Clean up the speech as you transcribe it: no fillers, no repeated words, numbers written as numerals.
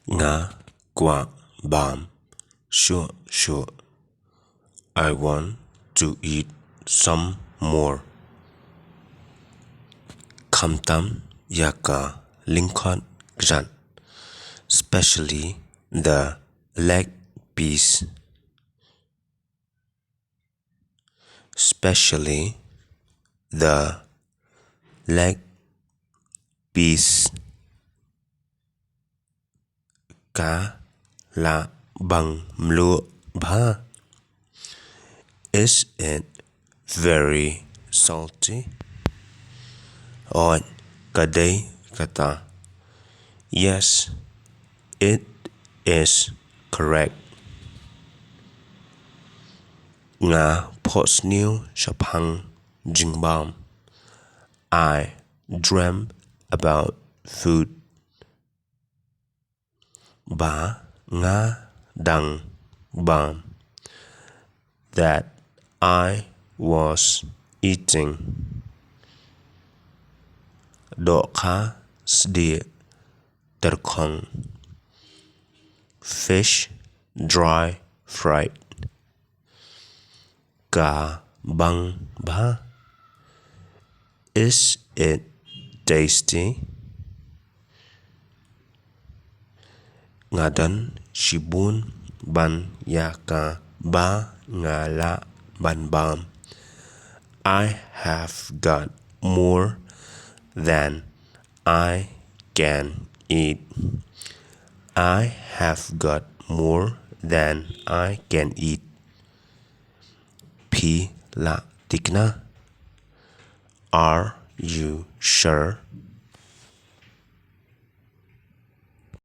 Nga kwa bam. Sure. I want to eat some more. Kamtam yaka Lincoln gran, especially the leg piece. Especially the leg piece. Cá là bằng lụa ba. Is it very salty? On kadai kata. Yes, it is correct. Nga posniu shapang jingbam. I dream about food. Ba nga dang bam. That I was eating. Độ khá sdia terkong. Fish dry fried. Cả băng ba. Is it tasty? Ngadan shibun ban yaka ba ngala ban bam. I have got more than I can eat. I have got more than I can eat. P la tikna. Are you sure?